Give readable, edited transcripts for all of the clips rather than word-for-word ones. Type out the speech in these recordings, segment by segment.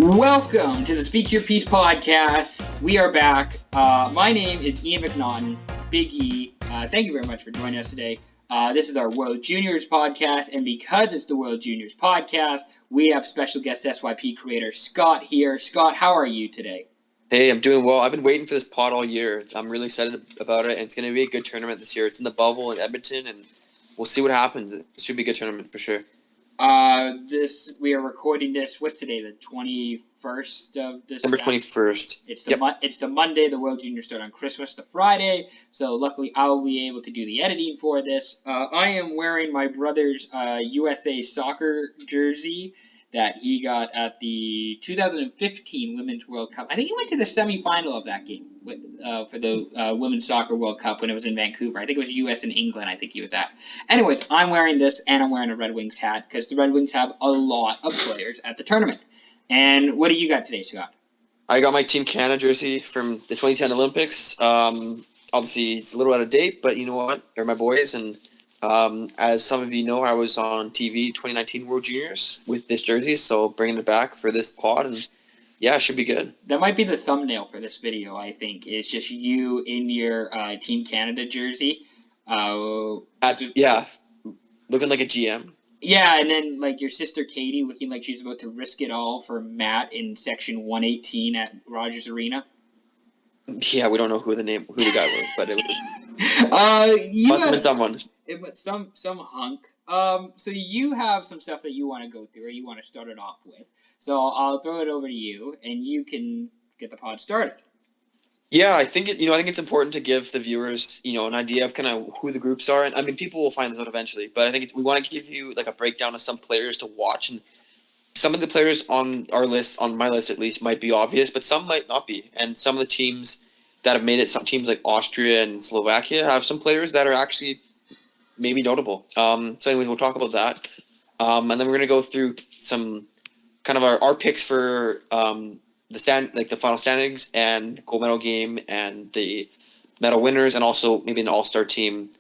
Welcome to the Speak Your Piece podcast. We are back. My name is Ian McNaughton, Big E. Thank you very much for joining us today. This is our World Juniors podcast, and because it's the World Juniors podcast, we have special guest SYP creator Scott here. Scott, how are you today? Hey, I'm doing well. I've been waiting for this pod all year. I'm really excited about it, and it's going to be a good tournament this year. It's in the bubble in Edmonton, and we'll see what happens. It should be a good tournament for sure. We are recording this. What's today? The 21st of December. December 21st. It's the Monday. The World Juniors start on Christmas, the Friday. So luckily, I'll be able to do the editing for this. I am wearing my brother's USA soccer jersey that he got at the 2015 Women's World Cup. I think he went to the semifinal of that game for the Women's Soccer World Cup when it was in Vancouver. I think it was U.S. and England I think he was at. Anyways, I'm wearing this, and I'm wearing a Red Wings hat because the Red Wings have a lot of players at the tournament. And what do you got today, Scott? I got my Team Canada jersey from the 2010 Olympics. Obviously, it's a little out of date, but you know what? They're my boys, and as some of you know, I was on TV 2019 World Juniors with this jersey, so bringing it back for this pod, and yeah, it should be good. That might be the thumbnail for this video, I think. It's just you in your Team Canada jersey. Looking like a GM. Yeah, and then like your sister Katie looking like she's about to risk it all for Matt in section 118 at Rogers Arena. Yeah, we don't know who the guy was, but it was. Must have been someone. It was some hunk. So you have some stuff that you want to go through, or you want to start it off with. So I'll throw it over to you, and you can get the pod started. Yeah, I think it's important to give the viewers, an idea of kind of who the groups are, and I mean, people will find this out eventually. But I think we want to give you like a breakdown of some players to watch, and some of the players on our list, on my list at least, might be obvious, but some might not be. And some of the teams that have made it, some teams like Austria and Slovakia, have some players that are actually maybe notable. So anyways, we'll talk about that. And then we're going to go through some kind of our picks for the final standings and gold medal game and the medal winners, and also maybe an all-star team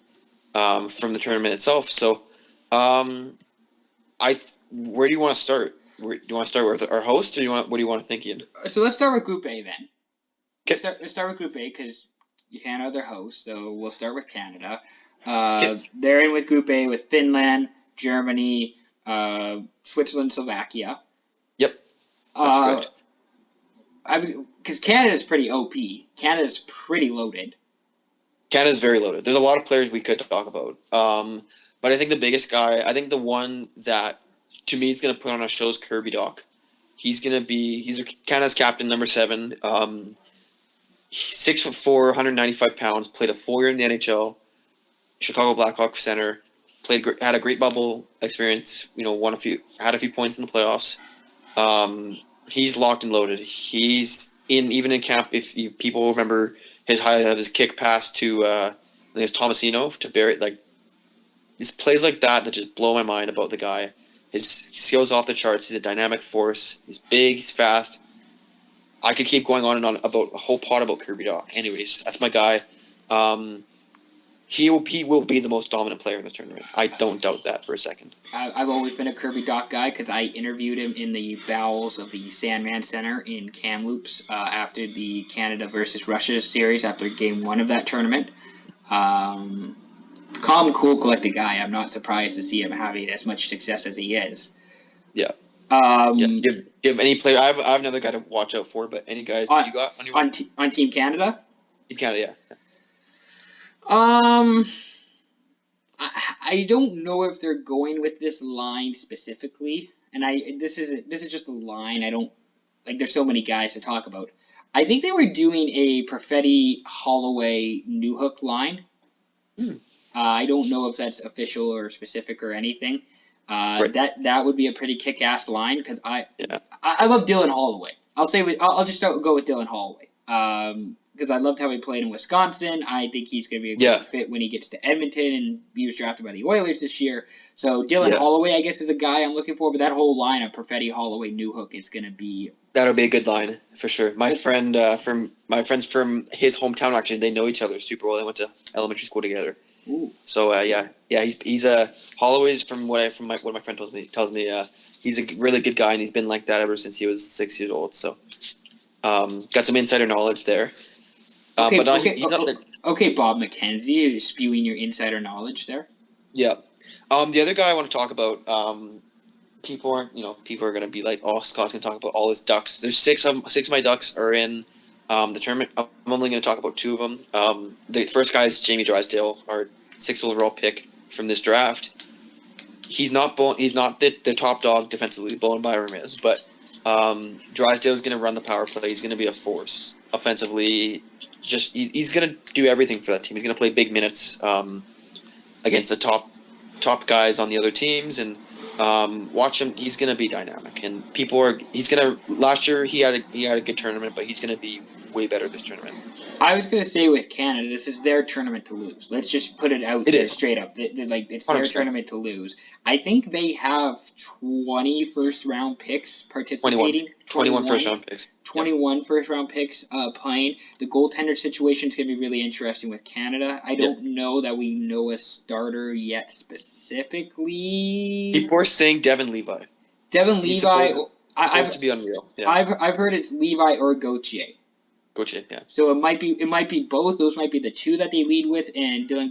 from the tournament itself. So where do you want to start? Do you want to start with our host, or what do you want to think, Ian? So let's start with Group A then. Okay. Let's start with Group A because Canada are their host, so we'll start with Canada. They're in with Group A with Finland, Germany, Switzerland, Slovakia. Yep, that's correct. Because Canada's pretty OP. Canada's pretty loaded. Canada's very loaded. There's a lot of players we could talk about. But I think the biggest guy, I think the one that to me is going to put on a show is Kirby Doc. He's Canada's captain, number 7. 6'4", 195 pounds. Played a full year in the NHL. Chicago Blackhawks center. Had a great bubble experience. Had a few points in the playoffs. He's locked and loaded. He's even in camp. If people remember his highlight of his kick pass to I think it's Tomasino to Barrett, like these plays like that just blow my mind about the guy. His skills off the charts. He's a dynamic force. He's big. He's fast. I could keep going on and on about a whole pod about Kirby Doc. Anyways, that's my guy. He will be the most dominant player in this tournament. I don't doubt that for a second. I've always been a Kirby Doc guy because I interviewed him in the bowels of the Sandman Center in Kamloops after the Canada versus Russia series after Game 1 of that tournament. Calm, cool, collected guy. I'm not surprised to see him having as much success as he is. Yeah. Do you have any player? I have another guy to watch out for, but any guys that you got on your on Team Canada? Team Canada, yeah. I don't know if they're going with this line specifically, and this is just a line. I don't like. There's so many guys to talk about. I think they were doing a Perfetti Holloway Newhook line. I don't know if that's official or specific or anything. Right. That would be a pretty kick-ass line because I love Dylan Holloway. I'll just go with Dylan Holloway. Because I loved how he played in Wisconsin. I think he's going to be a good fit when he gets to Edmonton, and he was drafted by the Oilers this year. So Dylan Holloway, I guess, is a guy I'm looking for, but that whole line of Perfetti, Holloway, Newhook is going to be... That'll be a good line, for sure. My friends from his hometown, actually, they know each other super well. They went to elementary school together. Ooh. So he's Holloway's from what my friend tells me he's a really good guy, and he's been like that ever since he was 6 years old. So got some insider knowledge there. Okay, But no, okay, he's not the okay, Bob McKenzie, you're spewing your insider knowledge there. yeah. The other guy I want to talk about. People are gonna be like, oh, Scott's gonna talk about all his ducks. There's six of my ducks are in the tournament. I'm only gonna talk about two of them. The first guy is Jamie Drysdale, our sixth overall pick from this draft. He's not the top dog defensively. Bowen Byram is, but Drysdale's gonna run the power play. He's gonna be a force offensively. He's gonna do everything for that team. He's gonna play big minutes against the top guys on the other teams, and watch him. He's gonna be dynamic, and last year he had a good tournament, but he's gonna be way better this tournament. I was gonna say with Canada, this is their tournament to lose. Let's just put it out there straight up. It's their 100%. tournament to lose. I think they have 20 first round picks participating. 21 first round picks. 21 first round picks playing. The goaltender situation is going to be really interesting with Canada. I don't know that we know a starter yet specifically. People are saying Devin Levi. He's supposed to be unreal. Yeah. I've heard it's Levi or Gauthier. Gauthier, yeah. So it might be both. Those might be the two that they lead with, and Dylan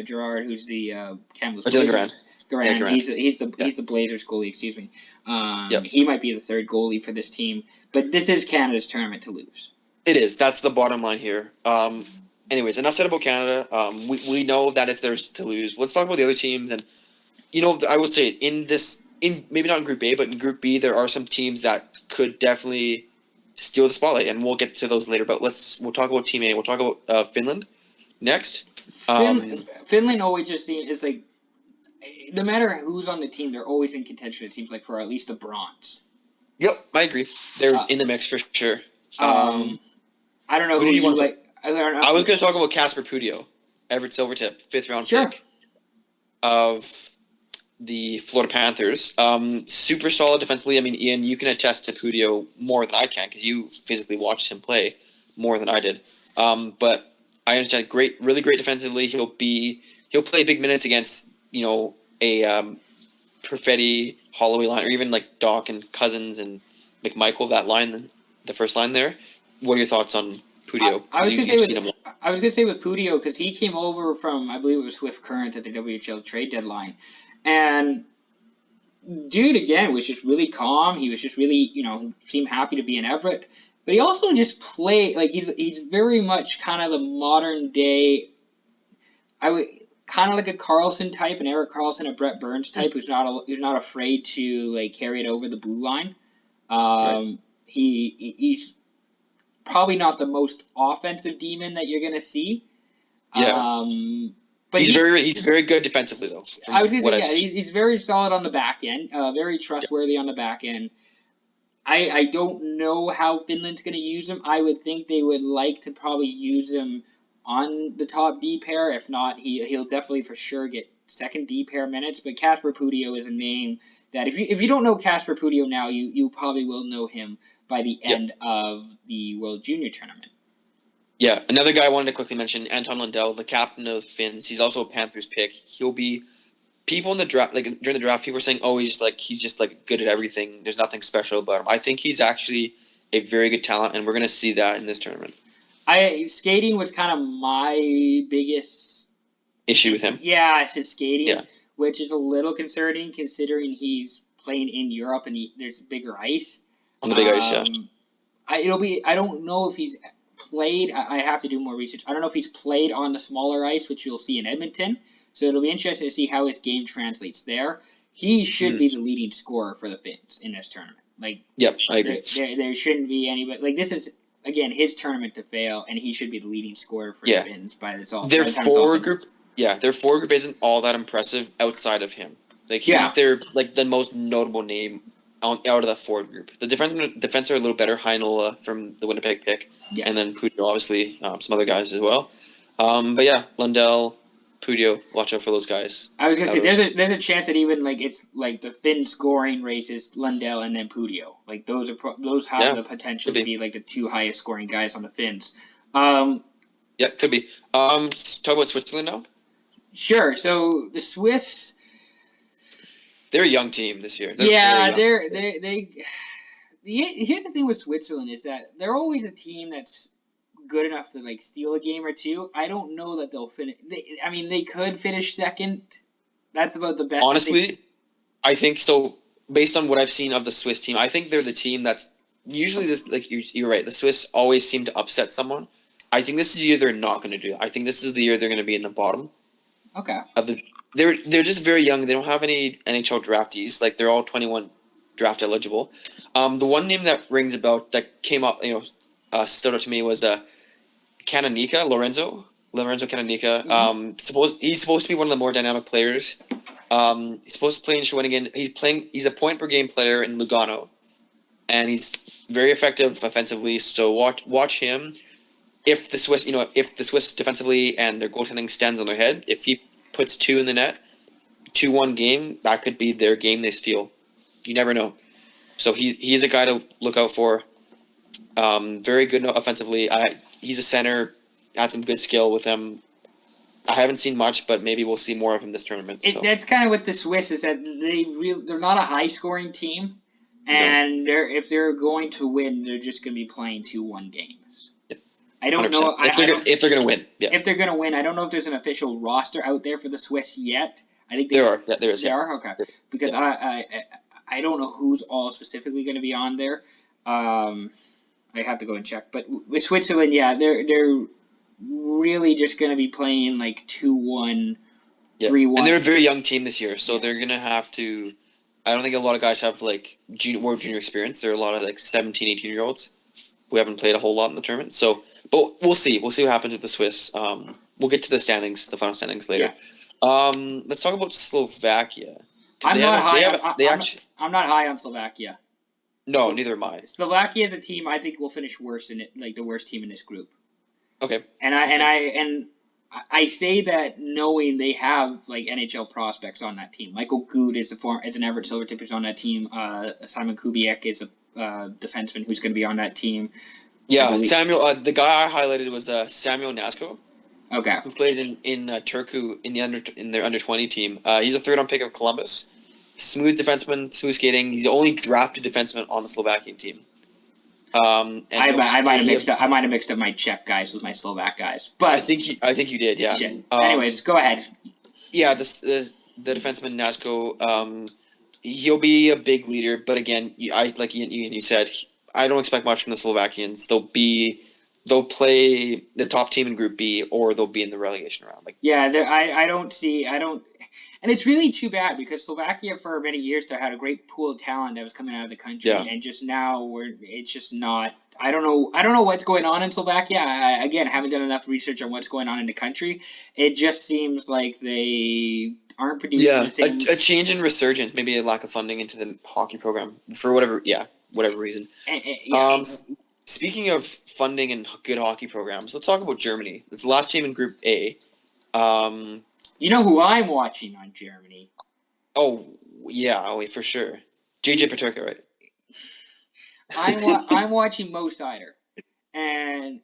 Gerard, who's the Kamloops. Dylan Garand. Garand. Yeah, he's the Blazers goalie. Excuse me. He might be the third goalie for this team, but this is Canada's tournament to lose. It is. That's the bottom line here. Anyways, enough said about Canada. We know that it's theirs to lose. Let's talk about the other teams, and I would say in maybe not in Group A, but in Group B, there are some teams that could definitely steal the spotlight, and we'll get to those later. But we'll talk about Team A. We'll talk about Finland next. Finland always just seems it's like no matter who's on the team, they're always in contention. It seems like for at least a bronze. Yep, I agree. They're in the mix for sure. I don't know who you like. I was going to talk about Casper Pudio, Everett Silvertip, 5th round pick of the Florida Panthers. Super solid defensively. I mean, Ian, you can attest to Pudio more than I can because you physically watched him play more than I did. But I understand really great defensively. He'll play big minutes against a Perfetti, Holloway line, or even like Doc and Cousins and McMichael, that line, the first line there. What are your thoughts on Pudio? I was going to say with Pudio because he came over from, I believe it was Swift Current at the WHL trade deadline. And dude, again, was just really calm. He was just really, he seemed happy to be in Everett. But he also just played, like, he's very much kind of the modern day, kind of like a Carlson type, an Eric Carlson, a Brett Burns type, who's not afraid to, like, carry it over the blue line. Right. He's probably not the most offensive demon that you're going to see. Yeah. But he's very good defensively, though. I was going to say, he's very solid on the back end, very trustworthy on the back end. I don't know how Finland's going to use him. I would think they would like to probably use him on the top D pair. If not, he'll definitely for sure get second D pair minutes. But Casper Pudio is a name that if you don't know Casper Pudio now, you probably will know him by the end of the World Junior Tournament. Yeah, another guy I wanted to quickly mention, Anton Lundell, the captain of the Finns. He's also a Panthers pick. He'll be people in the draft, like during the draft, people were saying, "Oh, he's just good at everything. There's nothing special about him." I think he's actually a very good talent, and we're going to see that in this tournament. Skating was kind of my biggest issue with him. Yeah, it's his skating, which is a little concerning considering he's playing in Europe and there's bigger ice. On the big ice, yeah. I don't know if he's played. I have to do more research. I don't know if he's played on the smaller ice, which you'll see in Edmonton. So it'll be interesting to see how his game translates there. He should be the leading scorer for the Finns in this tournament. Yep, I agree. There shouldn't be anybody. This is again his tournament to fail, and he should be the leading scorer for the Finns by this all. Their forward group, their forward group isn't all that impressive outside of him. He's their the most notable name out of the forward group. The defense are a little better. Heinola from the Winnipeg pick, and then Pudio, obviously, some other guys as well. But yeah, Lundell, Pudio, watch out for those guys. I was gonna say there's a chance that even it's the Finn scoring races Lundell and then Pudio. Those have the potential to be the two highest scoring guys on the Finns. Yeah, could be. Talk about Switzerland now. Sure. So the Swiss, They're a young team this year. They're very yeah, young. they. Here's the thing with Switzerland is that they're always a team that's good enough to like steal a game or two. I don't know that they'll finish. I mean, they could finish second. That's about the best. Honestly, I think so. Based on what I've seen of the Swiss team, I think they're the team that's usually this. Like you're right. The Swiss always seem to upset someone. I think this is the year they're not going to do it. I think this is the year they're going to be in the bottom. Okay. Of the, they're just very young. They don't have any NHL draftees. Like they're all 21 draft eligible. The one name that rings a bell that came up, stood out to me was Canonica, Lorenzo Canonica. He's supposed to be one of the more dynamic players. He's supposed to play in Shawinigan. He's a point per game player in Lugano, and he's very effective offensively. So watch him. If the Swiss defensively and their goaltending stands on their head, if he puts 2 in the net, 2-1 game, that could be their game they steal. You never know. So he's a guy to look out for. Very good offensively. He's a center. Had some good skill with him. I haven't seen much, but maybe we'll see more of him this tournament. That's kind of what the Swiss is, that they're not a high scoring team, and if they're going to win, they're just going to be playing 2-1 games. I don't 100%. Know if they're going to win. Yeah. If they're going to win, I don't know if there's an official roster out there for the Swiss yet. I think there are. Yeah, there is. There are. Okay, because I don't know who's all specifically going to be on there. I have to go and check. But with Switzerland, yeah, they're really just going to be playing like 2-1, 3-1. And they're a very young team this year, so they're going to have to. I don't think a lot of guys have like World Junior experience. There are a lot of like 17, 18-year-olds who haven't played a whole lot in the tournament. So. But we'll see. We'll see what happens with the Swiss. We'll get to the final standings later. Yeah. Let's talk about Slovakia. I'm not high on Slovakia. No, neither am I. Slovakia is a team I think will finish worse in it, like the worst team in this group. Okay. And I say that knowing they have like NHL prospects on that team. Michael Good is an Everett Silvertippers on that team. Simon Kubiak is a defenseman who's going to be on that team. Yeah, Samuel. The guy I highlighted was Samuel Nasco. Okay. Who plays in Turku in their under-20 team. He's a third-round pick of Columbus. Smooth defenseman, smooth skating. He's the only drafted defenseman on the Slovakian team. I might have mixed up my Czech guys with my Slovak guys, but I think you did. Yeah. Anyways, go ahead. Yeah, the defenseman Nasco. He'll be a big leader, but again, like you said. I don't expect much from the Slovakians. They'll play the top team in Group B, or they'll be in the relegation round. And it's really too bad because Slovakia for many years there had a great pool of talent that was coming out of the country, and just now it's just not. I don't know what's going on in Slovakia. I haven't done enough research on what's going on in the country. It just seems like they aren't producing the same. A change in resurgence, maybe a lack of funding into the hockey program for whatever reason. Speaking of funding and good hockey programs, let's talk about Germany. It's the last team in Group A. You know who I'm watching on Germany? Oh, yeah, for sure. JJ Peterka, right? I'm watching Mo Sider. And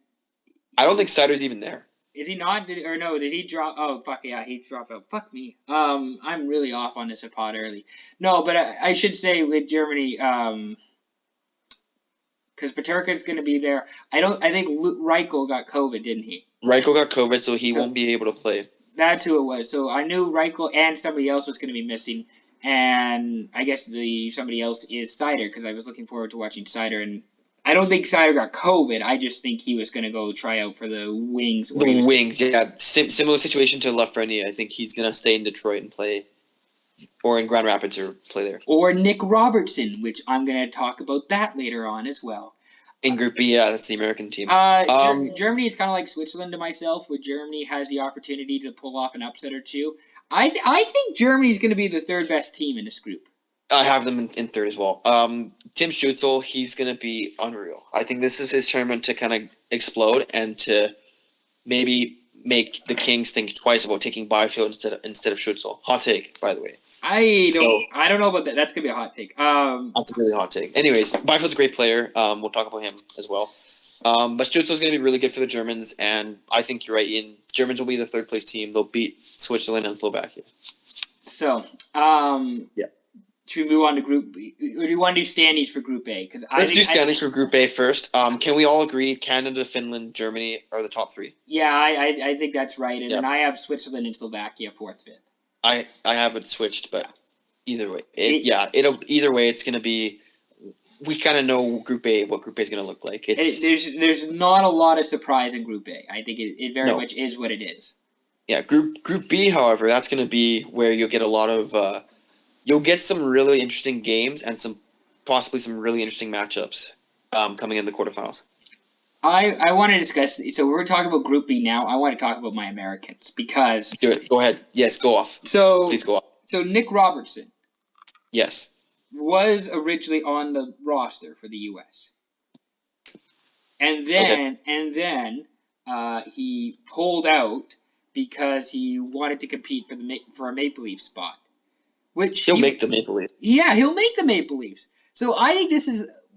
I don't think Sider's even there. Is he not? Did he drop? Oh, fuck yeah, he dropped out. Fuck me. I'm really off on this pod early. No, but I should say with Germany, because Peterka's going to be there. I think Reichel got COVID, didn't he? Reichel got COVID, so he won't be able to play. That's who it was. So I knew Reichel and somebody else was going to be missing, and I guess somebody else is Sider, because I was looking forward to watching Sider, and I don't think Sider got COVID. I just think he was going to go try out for the Wings. Yeah. Similar situation to Lafreniere. I think he's going to stay in Detroit and play, or in Grand Rapids, or play there. Or Nick Robertson, which I'm going to talk about that later on as well. In Group B, yeah, that's the American team. Germany is kind of like Switzerland to myself, where Germany has the opportunity to pull off an upset or two. I think Germany is going to be the third best team in this group. I have them in third as well. Tim Stützle, he's going to be unreal. I think this is his tournament to kind of explode and to maybe make the Kings think twice about taking Byfield instead of Stützle. Hot take, by the way. So I don't know about that. That's gonna be a hot take. that's a really hot take. Anyways, Byfield's a great player. We'll talk about him as well. But Stützle's going to be really good for the Germans, and I think you're right, Ian. Germans will be the third place team. They'll beat Switzerland and Slovakia. So, Yeah. should we move on to Group B? Or do you want to do standings for Group A? Because Let's do standings for Group A first. Can we all agree Canada, Finland, Germany are the top three? Yeah, I think that's right. And Yeah. then I have Switzerland and Slovakia 4th, 5th. I have it switched, but either way, either way, it's going to be. We kind of know Group A, what Group A is going to look like. There's not a lot of surprise in Group A. I think it very much is what it is. Yeah, Group B, however, that's going to be where you'll get a lot of. You'll get some really interesting games and possibly some really interesting matchups coming in the quarterfinals. I want to discuss. So we're talking about Group B now. I want to talk about my Americans because. Do it. Go ahead. Yes, go off. Please go off. So Nick Robertson. Yes. Was originally on the roster for the U.S. And then he pulled out because he wanted to compete for a Maple Leaf spot. Which he'll make the Maple Leafs. Yeah, he'll make the Maple Leafs. So I think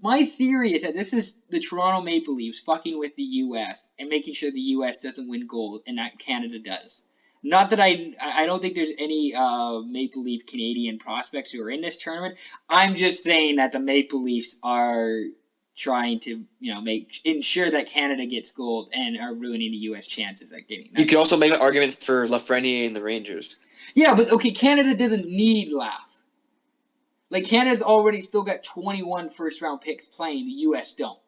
my theory is that this is the Toronto Maple Leafs fucking with the U.S. and making sure the U.S. doesn't win gold and that Canada does. Not that I don't think there's any Maple Leaf Canadian prospects who are in this tournament. I'm just saying that the Maple Leafs are trying to ensure that Canada gets gold and are ruining the U.S. chances at getting that. You could also make the argument for Lafreniere and the Rangers. Yeah, but okay, Canada doesn't need Laf. Like, Canada's already still got 21 first-round picks playing. The U.S. don't.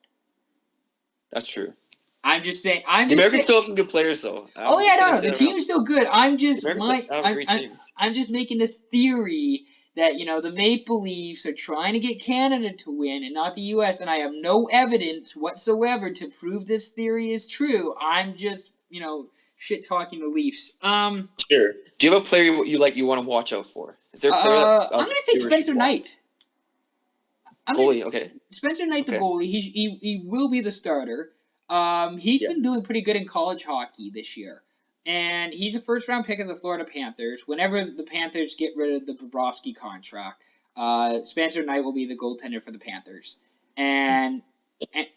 That's true. I'm just saying. The Americans still have some good players, though. The team's still good. I'm just making this theory that the Maple Leafs are trying to get Canada to win and not the U.S. And I have no evidence whatsoever to prove this theory is true. I'm just shit talking the Leafs. Sure. Do you have a player you want to watch out for? Is there a player I'm gonna say Spencer Knight. Goalie, okay. Spencer Knight, the goalie. He will be the starter. He's been doing pretty good in college hockey this year. And he's a first-round pick of the Florida Panthers. Whenever the Panthers get rid of the Bobrovsky contract, Spencer Knight will be the goaltender for the Panthers. And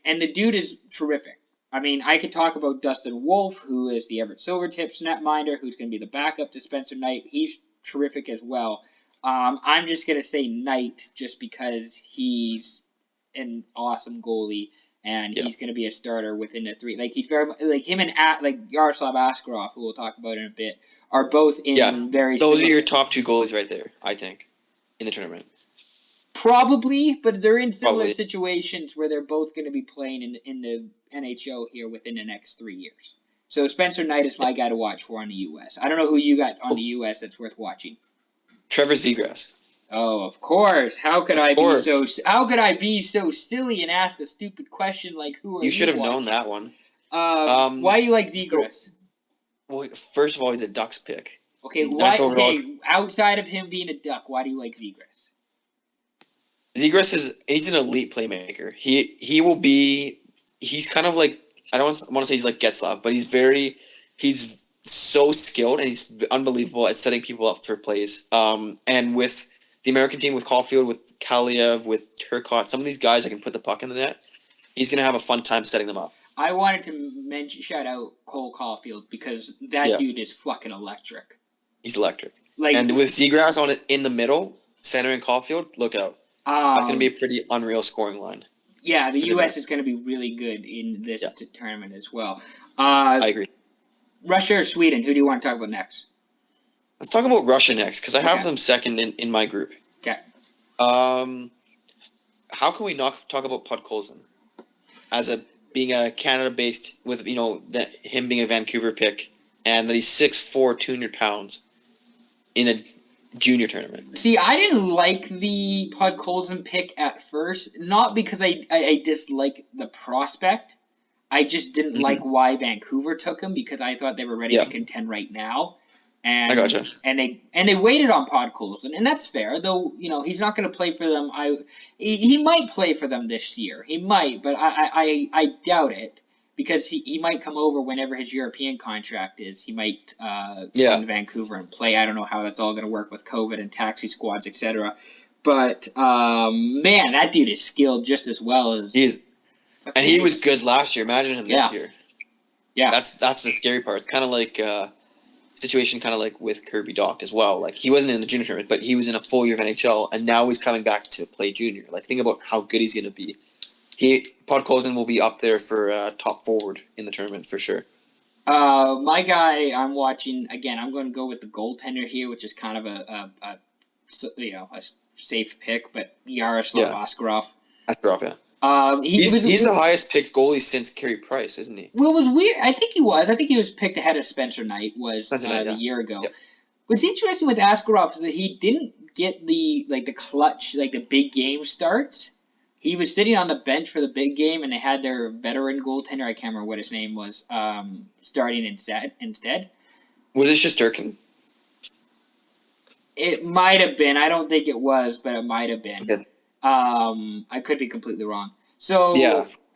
the dude is terrific. I mean, I could talk about Dustin Wolf, who is the Everett Silvertips netminder, who's going to be the backup to Spencer Knight. He's terrific as well. I'm just going to say Knight just because he's an awesome goalie. And he's going to be a starter within the three. Like, he's very like him and Yaroslav Askarov, who we'll talk about in a bit, are both in very. Those are your top two goalies right there, I think, in the tournament. Probably, but they're in similar situations where they're both going to be playing in the NHL here within the next 3 years. So Spencer Knight is my guy to watch for on the U.S. I don't know who you got on the U.S. that's worth watching. Trevor Zegras. Oh, of course. How could I be so silly and ask a stupid question like who are you? You should have known that one. Why do you like Zegras? Well, first of all, he's a Ducks pick. Okay, outside of him being a Duck, why do you like Zegras? Zegras he's an elite playmaker. He's kind of like, I don't want to say he's like Getzlav, but he's so skilled and he's unbelievable at setting people up for plays. And with the American team, with Caulfield, with Kaliev, with Turcotte, some of these guys that can put the puck in the net, he's going to have a fun time setting them up. I wanted to shout out Cole Caulfield because that dude is fucking electric. He's electric. And with Zegras in the middle, center and Caulfield, look out. That's going to be a pretty unreal scoring line. Yeah, the U.S. is going to be really good in this tournament as well. I agree. Russia or Sweden? Who do you want to talk about next? Let's talk about Russia next, because I have them second in my group. Okay. How can we not talk about Podkolzin as being a Canada-based with him being a Vancouver pick, and that he's 6'4", 200 pounds in a junior tournament? See, I didn't like the Podkolzin pick at first, not because I dislike the prospect. I just didn't like why Vancouver took him because I thought they were ready to contend right now. And, I gotcha. And they waited on Podkolzin, and that's fair. Though he's not going to play for them. He might play for them this year. He might, but I doubt it because he might come over whenever his European contract is. He might Yeah. come to Vancouver and play. I don't know how that's all going to work with COVID and taxi squads, etc. But man, that dude is skilled just as well as he was good last year. Imagine him this year. Yeah, that's the scary part. It's kind of like situation, kind of like with Kirby Doc as well. Like he wasn't in the junior tournament, but he was in a full year of NHL, and now he's coming back to play junior. Like think about how good he's going to be. Podkolzin will be up there for top forward in the tournament for sure. My guy I'm watching, again, I'm going to go with the goaltender here, which is kind of a safe pick, but Yaroslav Askarov. Askarov, yeah. He's the highest picked goalie since Carey Price, isn't he? Well, it was weird. I think he was picked ahead of Spencer Knight a year ago. Yep. What's interesting with Askarov is that he didn't get the clutch, the big game starts. He was sitting on the bench for the big game, and they had their veteran goaltender, I can't remember what his name was, starting instead. Was it Shesterkin? It might have been. I don't think it was, but it might have been. Okay. I could be completely wrong. So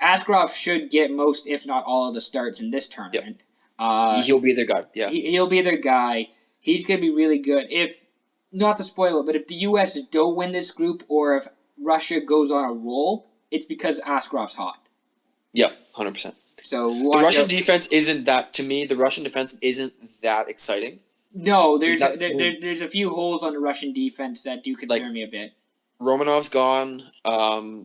Askarov should get most, if not all, of the starts in this tournament. Yep. He'll be their guy. Yeah, he'll be their guy. He's going to be really good. If not to spoil it, but if the U.S. don't win this group, or if Russia goes on a roll, it's because Askarov's hot. Yep, 100%. So the Russian defense isn't that. To me, the Russian defense isn't that exciting. No, there's a few holes on the Russian defense that do concern me a bit. Romanov's gone.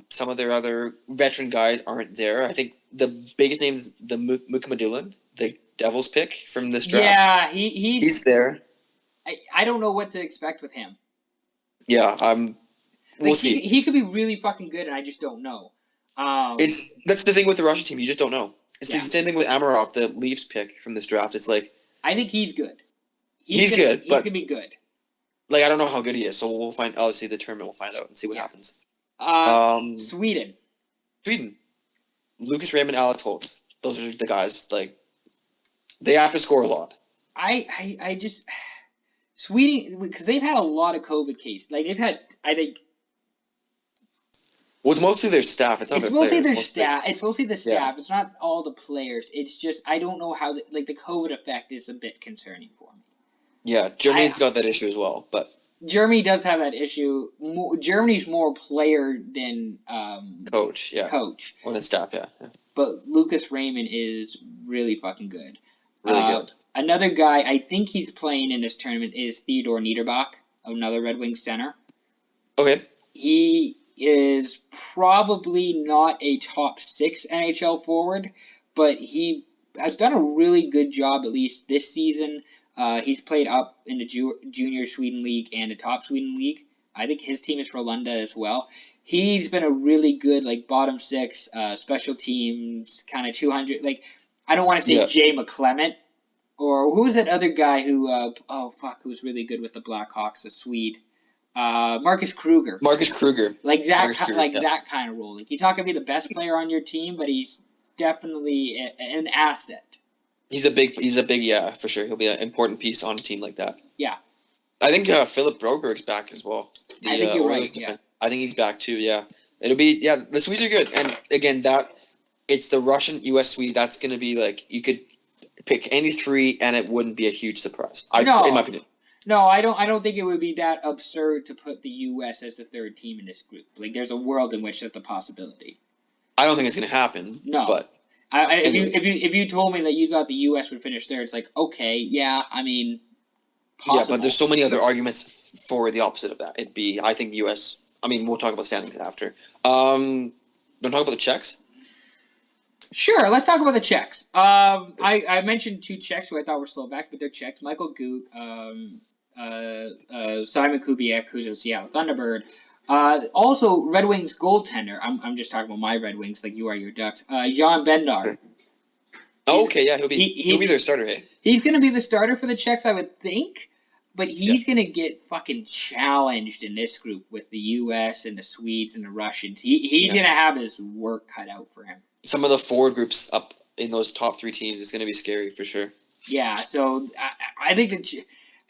Some of their other veteran guys aren't there. I think the biggest name is the Mukhamadullin, the Devils pick from this draft. Yeah, he's there. I don't know what to expect with him. Yeah, we'll see. He could be really fucking good, and I just don't know. That's the thing with the Russian team. You just don't know. It's the same thing with Amarov, the Leafs pick from this draft. It's like I think he's good. He's good. He's gonna be good. Like I don't know how good he is, so we'll find. Obviously, the tournament we'll find out and see what happens. Sweden. Lucas Raymond, Alex Holtz. Those are the guys. Like they have to score a lot. I just Sweden, because they've had a lot of COVID cases. Like they've had, I think. Well, it's mostly their staff. It's mostly their staff. It's mostly the staff. Yeah. It's not all the players. It's just I don't know how the COVID effect is a bit concerning for me. Yeah, Germany's got that issue as well, but Germany does have that issue. Germany's more player than coach. Yeah, coach or than staff. Yeah. But Lucas Raymond is really fucking good. Really good. Another guy I think he's playing in this tournament is Theodore Niederbach, another Red Wings center. Okay. He is probably not a top 6 NHL forward, but he has done a really good job, at least this season. He's played up in the junior Sweden League and the top Sweden League. I think his team is Frölunda as well. He's been a really good, bottom 6, special teams, kind of 200. I don't want to say Jay McClement, or who was that other guy who, who was really good with the Blackhawks, a Swede. Marcus Kruger. That kind of role. He's not going to be the best player on your team, but he's definitely an asset. He's a big, yeah, for sure. He'll be an important piece on a team like that. Yeah. I think Philip Broberg's back as well. I think you're right, yeah. I think he's back too, yeah. It'll be, the Swedes are good. And again, it's the Russian, US, Swede. That's going to be you could pick any 3 and it wouldn't be a huge surprise. In my opinion. No, I don't think it would be that absurd to put the U.S. as the 3rd team in this group. There's a world in which that's a possibility. I don't think it's going to happen. No. But if you told me that you thought the U.S. would finish 3rd, it's okay, yeah, I mean, possible. Yeah, but there's so many other arguments for the opposite of that. I think the U.S., we'll talk about standings after. Want to talk about the Czechs? Sure, let's talk about the Czechs. I mentioned 2 Czechs who I thought were Slovak, but they're Czechs. Michael Guk, Simon Kubiak, who's a Seattle Thunderbird. Also, Red Wings goaltender. I'm just talking about my Red Wings, like you are your Ducks. Jan Bednar. Okay, yeah, he'll be their starter. Hey? He's going to be the starter for the Czechs, I would think. But he's going to get fucking challenged in this group with the U.S. and the Swedes and the Russians. He's going to have his work cut out for him. Some of the forward groups up in those top 3 teams is going to be scary for sure. Yeah, so I think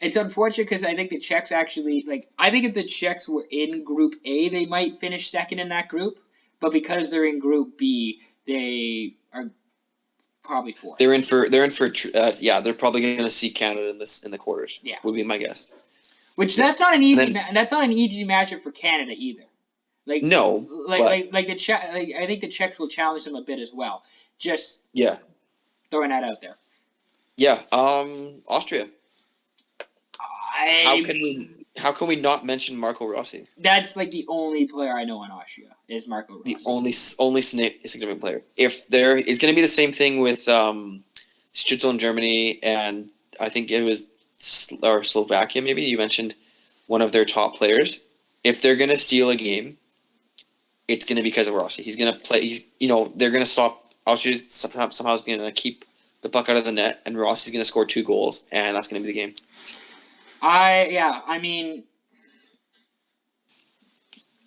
it's unfortunate because I think the Czechs actually, I think if the Czechs were in Group A, they might finish 2nd in that group. But because they're in Group B, they are probably 4. They're in for they're probably going to see Canada in the quarters. Yeah. Would be my guess. Which that's not an easy matchup for Canada either. Like no, like the Czech, I think the Czechs will challenge them a bit as well. Just throwing that out there. Yeah. Austria. How can we not mention Marco Rossi? That's like the only player I know in Austria is Marco Rossi. The only significant player. If there, it's going to be the same thing with Stutzel in Germany, and I think it was Slovakia. Maybe you mentioned one of their top players. If they're going to steal a game, it's going to be because of Rossi. He's going to play. They're going to stop. Austria somehow is going to keep the puck out of the net, and Rossi's going to score 2 goals, and that's going to be the game. I mean,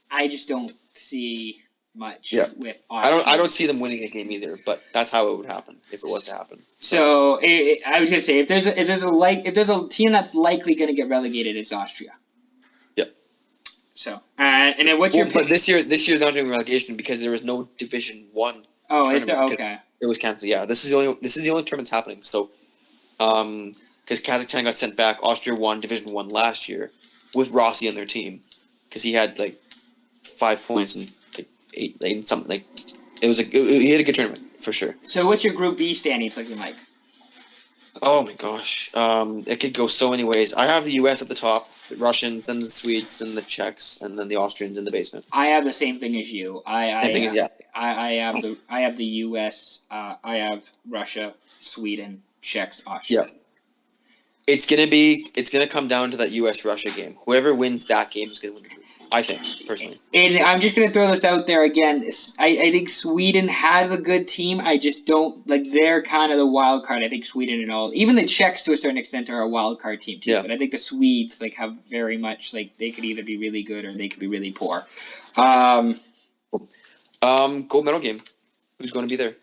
I just don't see much with Austria. I don't see them winning a game either, but that's how it would happen if it was to happen. So I was gonna say if there's a team that's likely going to get relegated, it's Austria. Yep. So and then what's your pick? But this year they're not doing relegation because there was no Division 1. Oh, is there? Okay. It was canceled. Yeah, this is the only tournament that's happening. So, because Kazakhstan got sent back, Austria won Division 1 last year with Rossi on their team because he had like 5 points and like 8 something. Like he had a good tournament for sure. So what's your Group B standings looking like? Oh my gosh, it could go so many ways. I have the U.S. at the top, the Russians, then the Swedes, then the Czechs, and then the Austrians in the basement. I have the same thing as you. I have the U.S. I have Russia, Sweden, Czechs, Austria. Yeah. It's gonna come down to that U.S.-Russia game. Whoever wins that game is gonna win the group. I think, personally. And I'm just gonna throw this out there again. I think Sweden has a good team. I just don't they're kind of the wild card. I think Sweden and even the Czechs to a certain extent are a wild card team too. Yeah. But I think the Swedes have very much they could either be really good or they could be really poor. Gold medal game. Who's going to be there?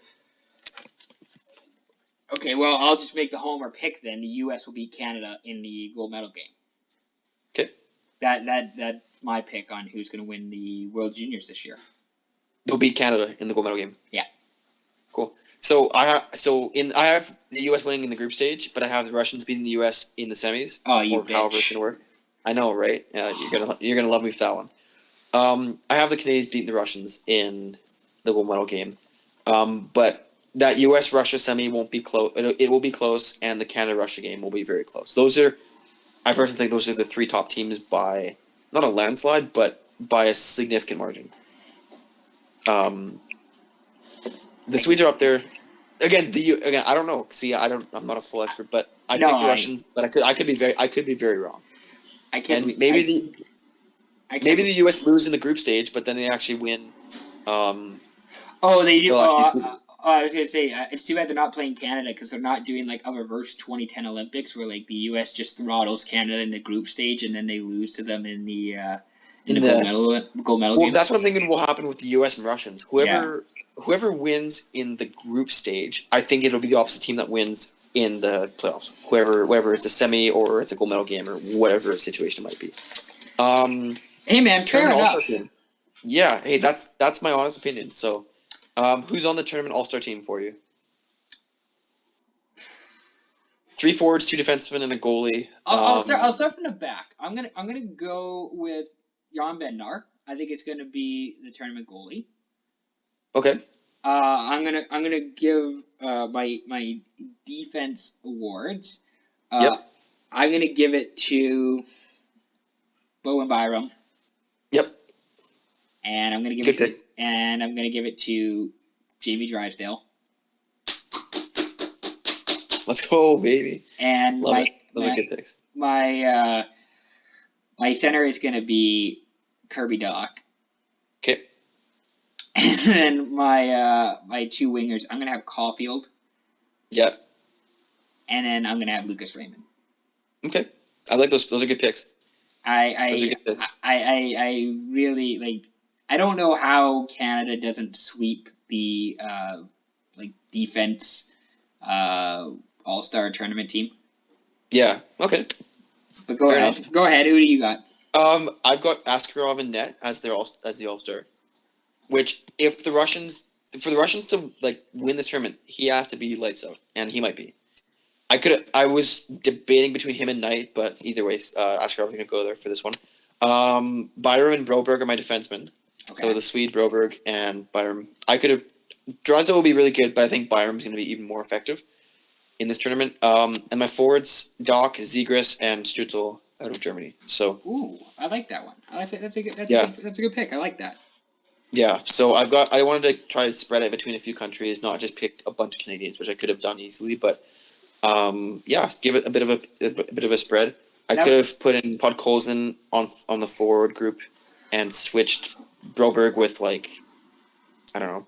Okay, well, I'll just make the homer pick then. The U.S. will beat Canada in the gold medal game. Okay. That's my pick on who's going to win the World Juniors this year. They'll beat Canada in the gold medal game. Yeah. Cool. So I have the U.S. winning in the group stage, but I have the Russians beating the U.S. in the semis. Oh, you bitch. However it's going to work. I know, right? Yeah, you're gonna love me for that one. I have the Canadians beating the Russians in the gold medal game, but that U.S.-Russia semi won't be close. It will be close, and the Canada-Russia game will be very close. I personally think those are the 3 top teams by not a landslide, but by a significant margin. The Swedes are up there. Again, I don't know. See, I'm not a full expert, but I picked the Russians. But I could be very wrong. Maybe the U.S. lose in the group stage, but then they actually win. They do. I was gonna say it's too bad they're not playing Canada because they're not doing a reverse 2010 Olympics where the U.S. just throttles Canada in the group stage and then they lose to them in the gold medal game. That's what I'm thinking will happen with the U.S. and Russians. Whoever wins in the group stage, I think it'll be the opposite team that wins in the playoffs. Whether it's a semi or it's a gold medal game or whatever situation it might be. Hey man, fair enough. Team. Yeah, hey, that's my honest opinion. So. Who's on the tournament all-star team for you? 3 forwards, 2 defensemen, and a goalie. I'll start from the back. I'm gonna go with Jan Bednar. I think it's gonna be the tournament goalie. Okay. I'm gonna give my defense awards. Yep. I'm gonna give it to Bowen Byram. Yep. And I'm gonna give it to Jamie Drysdale. Let's go, baby. And Love it. Those are good picks. My center is gonna be Kirby Doc. Okay. And then my 2 wingers, I'm gonna have Caulfield. Yep. And then I'm gonna have Lucas Raymond. Okay. I like those. Those are good picks. I really I don't know how Canada doesn't sweep the defense all-star tournament team. Yeah. Okay. But go ahead. Go ahead. Who do you got? I've got Askarov in net as the all-star. Which, if the Russians for the Russians to like win this tournament, he has to be lights out, and he might be. I was debating between him and Knight, but either way, Askarov going to go there for this one. Byram and Broberg are my defensemen. Okay. So the Swede, Broberg, and Byram. Drysdale will be really good, but I think Byram's going to be even more effective in this tournament. And my forwards, Doc, Zegras, and Stutzel out of Germany. So. Ooh, I like that one. That's a good pick. I like that. Yeah, so I wanted to try to spread it between a few countries, not just pick a bunch of Canadians, which I could have done easily, but give it a bit of a spread. I could have put in Podkolzin on the forward group and switched Broberg with I don't know.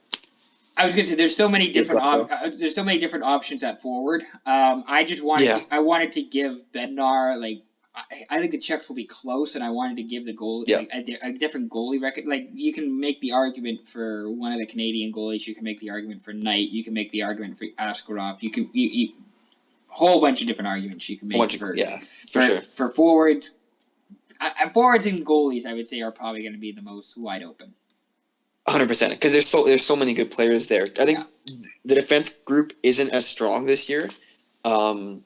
I was gonna say there's so many different options at forward. I just wanted to give Bednar I think the Czechs will be close, and I wanted to give the goal a different goalie record. Like, you can make the argument for one of the Canadian goalies. You can make the argument for Knight. You can make the argument for Askarov. You can whole bunch of different arguments you can make for forwards. Forwards and goalies, I would say, are probably going to be the most wide open. 100%, because there's so many good players there. I think the defense group isn't as strong this year. Over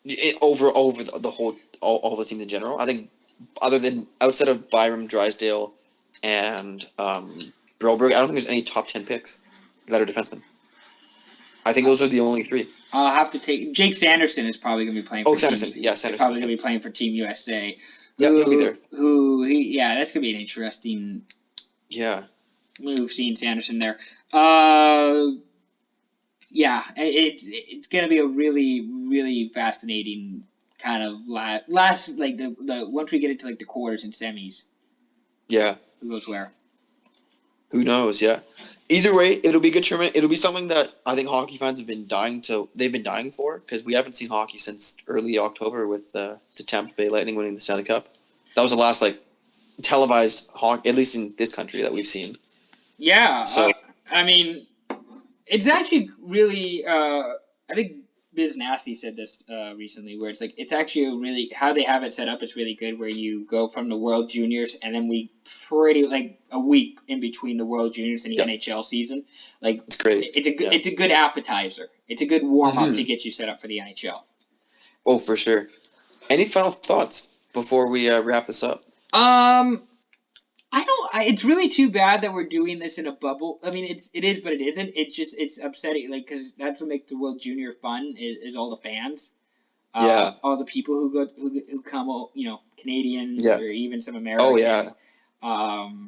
the whole all the teams in general. I think outside of Byram, Drysdale, and Broberg, I don't think there's any top 10 picks that are defensemen. I think those are the only three. I'll have to take Jake Sanderson is probably going to be playing. Sanderson. Sanderson. Probably going to be playing for Team USA. He'll be there. That's going to be an interesting. Move seeing Sanderson there. It's going to be a really, really fascinating kind of last the once we get into the quarters and semis. Yeah. Who goes where? Who knows? Yeah. Either way, it'll be a good tournament. It'll be something that I think hockey fans have been dying for, because we haven't seen hockey since early October with the Tampa Bay Lightning winning the Stanley Cup. That was the last televised hockey, at least in this country, that we've seen. Yeah. So I mean, it's actually really. I think Biz Nasty said this recently, where it's actually how they have it set up is really good, where you go from the World Juniors and then we pretty a week in between the World Juniors and the NHL season. It's great. It's a good appetizer. It's a good warm up to get you set up for the NHL. Oh, for sure. Any final thoughts before we wrap this up? It's really too bad that we're doing this in a bubble. I mean, it is, but it isn't. It's upsetting, because that's what makes the World Junior fun is all the fans. All the people who come, Canadians or even some Americans. Oh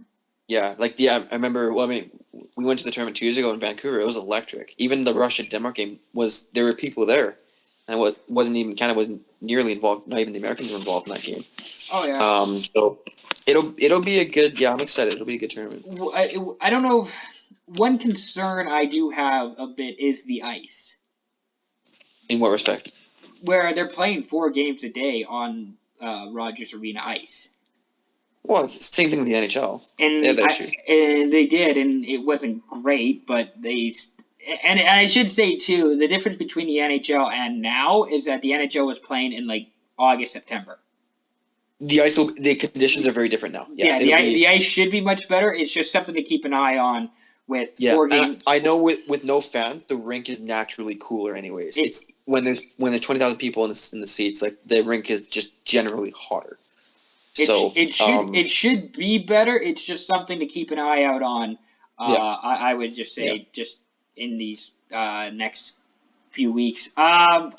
yeah. I remember. Well, I mean, we went to the tournament 2 years ago in Vancouver. It was electric. Even the Russia-Denmark game there were people there, and wasn't nearly involved. Not even the Americans were involved in that game. Oh yeah. So. It'll be a good. Yeah, I'm excited. It'll be a good tournament. I don't know. One concern I do have a bit is the ice. In what respect? Where they're playing 4 games a day on Rogers Arena ice. Well, it's the same thing with the NHL. And they did, and it wasn't great, but they. And I should say too, the difference between the NHL and now is that the NHL was playing in August, September. The conditions are very different now. Yeah, the ice should be much better. It's just something to keep an eye on with 4 games. I know with no fans, the rink is naturally cooler anyways. It's when there's 20,000 people in the seats, the rink is just generally hotter. It should be better. It's just something to keep an eye out on. I would just say just in these next few weeks. I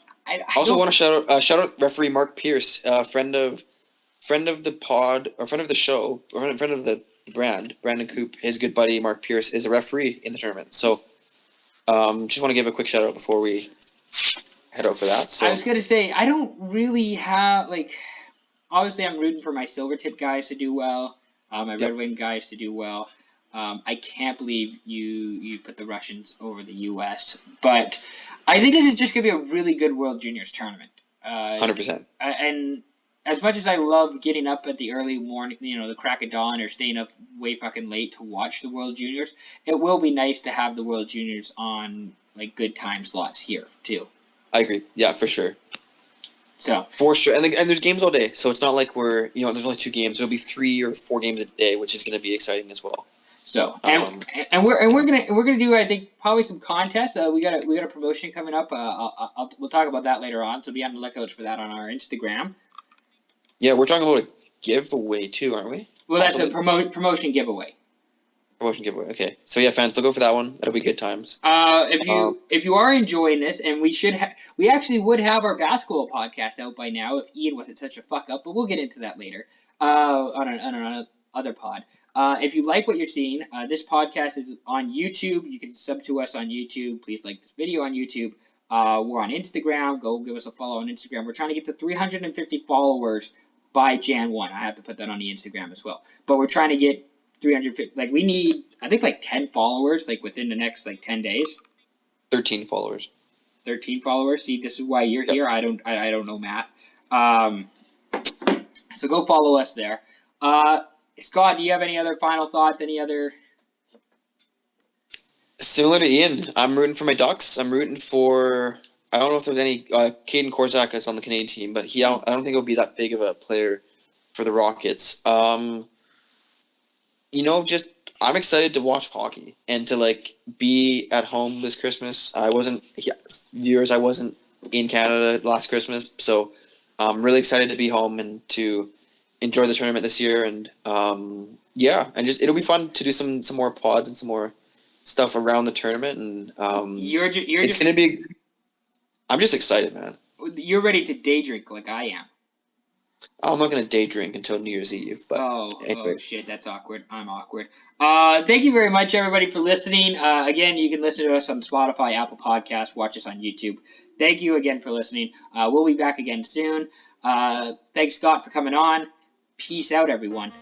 also want to shout out referee Mark Pierce, friend of the pod, or friend of the show, or friend of the brand, Brandon Coop. His good buddy Mark Pierce is a referee in the tournament. So, just want to give a quick shout out before we head out for that. So I was gonna say I don't really have obviously I'm rooting for my Silvertip guys to do well, my Red Wing guys to do well. I can't believe you put the Russians over the U.S., but I think this is just gonna be a really good World Juniors tournament. 100%. And as much as I love getting up at the early morning, the crack of dawn, or staying up way fucking late to watch the World Juniors, it will be nice to have the World Juniors on good time slots here too. I agree. Yeah, for sure. So for sure, and there's games all day, so it's not like we're there's only 2 games. There'll be 3 or 4 games a day, which is going to be exciting as well. So and we're gonna do, I think, probably some contests. We got a promotion coming up. We'll talk about that later on. So be on the lookout for that on our Instagram. Yeah, we're talking about a giveaway too, aren't we? Well, that's a promotion giveaway. Promotion giveaway. Okay, so yeah, fans, look out for that one. That'll be good times. If you are enjoying this, and we actually would have our basketball podcast out by now if Ian wasn't such a fuck up, but we'll get into that later on another pod. If you like what you're seeing, this podcast is on YouTube. You can sub to us on YouTube. Please like this video on YouTube. We're on Instagram. Go give us a follow on Instagram. We're trying to get to 350 followers by Jan 1. I have to put that on the Instagram as well. But we're trying to get 350. Like, we need, I think, like 10 followers, like within the next like 10 days. 13 followers. 13 followers. See, this is why you're here. I don't know math. So go follow us there. Scott, do you have any other final thoughts? Any other? Similar to Ian, I'm rooting for my Ducks. I'm rooting for. I don't know if there's any. Caden Korzak is on the Canadian team, but I don't think he'll be that big of a player for the Rockets. Just I'm excited to watch hockey and to like be at home this Christmas. I wasn't in Canada last Christmas, so I'm really excited to be home and to enjoy the tournament this year. And it'll be fun to do some more pods and some more stuff around the tournament. And it's gonna be. I'm just excited, man. You're ready to day drink like I am. I'm not going to day drink until New Year's Eve. But oh shit, that's awkward. I'm awkward. Thank you very much, everybody, for listening. Again, you can listen to us on Spotify, Apple Podcasts, watch us on YouTube. Thank you again for listening. We'll be back again soon. Thanks, Scott, for coming on. Peace out, everyone.